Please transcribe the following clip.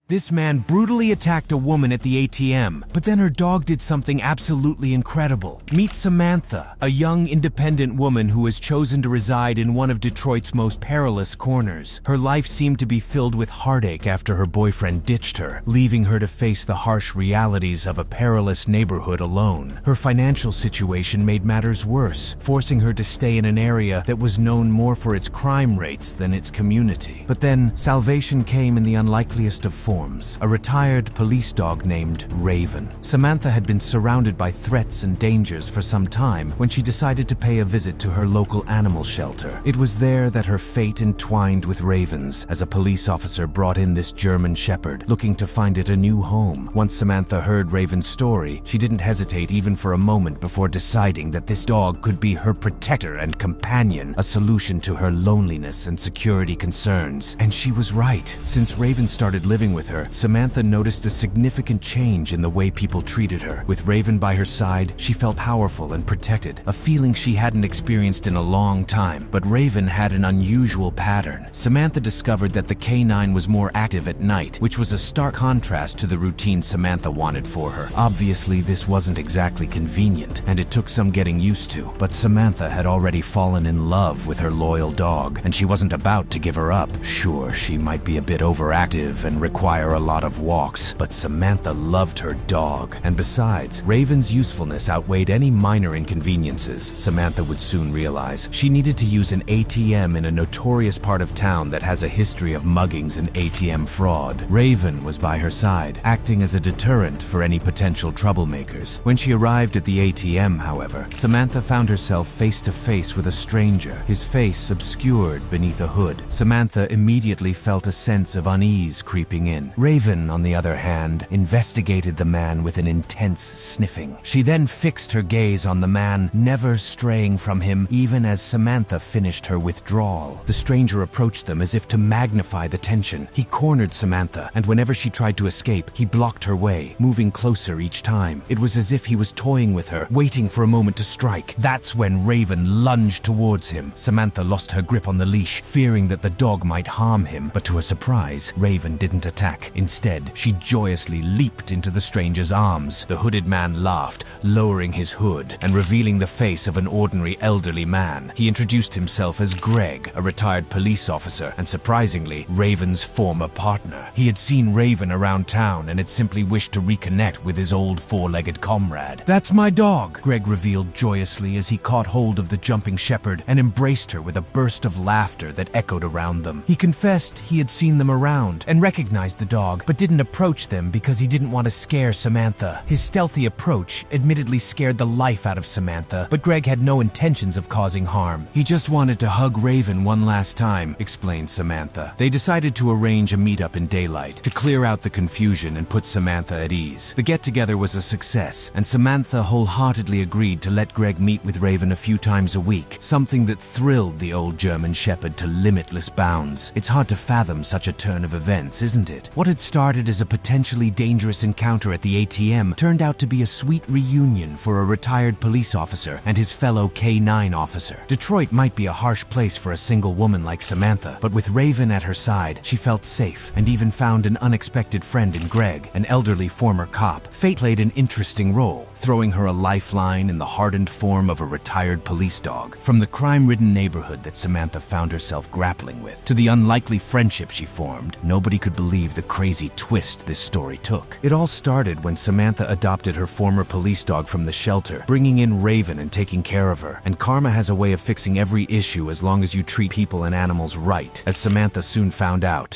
This man brutally attacked a woman at the ATM, but then her dog did something absolutely incredible. Meet Samantha, a young, independent woman who has chosen to reside in one of Detroit's most perilous corners. Her life seemed to be filled with heartache after her boyfriend ditched her, leaving her to face the harsh realities of a perilous neighborhood alone. Her financial situation made matters worse, forcing her to stay in an area that was known more for its crime rates than its community. But then, salvation came in the unlikeliest of forms. A retired police dog named Raven. Samantha had been surrounded by threats and dangers for some time when she decided to pay a visit to her local animal shelter. It was there that her fate entwined with Raven's, as a police officer brought in this German Shepherd, looking to find it a new home. Once Samantha heard Raven's story, she didn't hesitate even for a moment before deciding that this dog could be her protector and companion, a solution to her loneliness and security concerns. And she was right. Since Raven started living with her, Samantha noticed a significant change in the way people treated her. With Raven by her side, she felt powerful and protected, a feeling she hadn't experienced in a long time. But Raven had an unusual pattern. Samantha discovered that the canine was more active at night, which was a stark contrast to the routine Samantha wanted for her. Obviously, this wasn't exactly convenient, and it took some getting used to. But Samantha had already fallen in love with her loyal dog, and she wasn't about to give her up. Sure, she might be a bit overactive and require a lot of walks, but Samantha loved her dog. And besides, Raven's usefulness outweighed any minor inconveniences. Samantha would soon realize she needed to use an ATM in a notorious part of town that has a history of muggings and ATM fraud. Raven was by her side, acting as a deterrent for any potential troublemakers. When she arrived at the ATM, however, Samantha found herself face to face with a stranger, his face obscured beneath a hood. Samantha immediately felt a sense of unease creeping in. Raven, on the other hand, investigated the man with an intense sniffing. She then fixed her gaze on the man, never straying from him even as Samantha finished her withdrawal. The stranger approached them as if to magnify the tension. He cornered Samantha, and whenever she tried to escape, he blocked her way, moving closer each time. It was as if he was toying with her, waiting for a moment to strike. That's when Raven lunged towards him. Samantha lost her grip on the leash, fearing that the dog might harm him, but to her surprise, Raven didn't attack. Instead, she joyously leaped into the stranger's arms. The hooded man laughed, lowering his hood and revealing the face of an ordinary elderly man. He introduced himself as Greg, a retired police officer, and surprisingly, Raven's former partner. He had seen Raven around town and had simply wished to reconnect with his old four-legged comrade. "That's my dog," Greg revealed joyously as he caught hold of the jumping shepherd and embraced her with a burst of laughter that echoed around them. He confessed he had seen them around and recognized the dog, but didn't approach them because he didn't want to scare Samantha. His stealthy approach admittedly scared the life out of Samantha, but Greg had no intentions of causing harm. He just wanted to hug Raven one last time, explained Samantha. They decided to arrange a meetup in daylight to clear out the confusion and put Samantha at ease. The get-together was a success, and Samantha wholeheartedly agreed to let Greg meet with Raven a few times a week, something that thrilled the old German Shepherd to limitless bounds. It's hard to fathom such a turn of events, isn't it? What had started as a potentially dangerous encounter at the ATM turned out to be a sweet reunion for a retired police officer and his fellow K9 officer. Detroit might be a harsh place for a single woman like Samantha, but with Raven at her side, she felt safe and even found an unexpected friend in Greg, an elderly former cop. Fate played an interesting role, throwing her a lifeline in the hardened form of a retired police dog. From the crime-ridden neighborhood that Samantha found herself grappling with, to the unlikely friendship she formed, nobody could believe the crazy twist this story took. It all started when Samantha adopted her former police dog from the shelter, bringing in Raven and taking care of her. And karma has a way of fixing every issue as long as you treat people and animals right, as Samantha soon found out.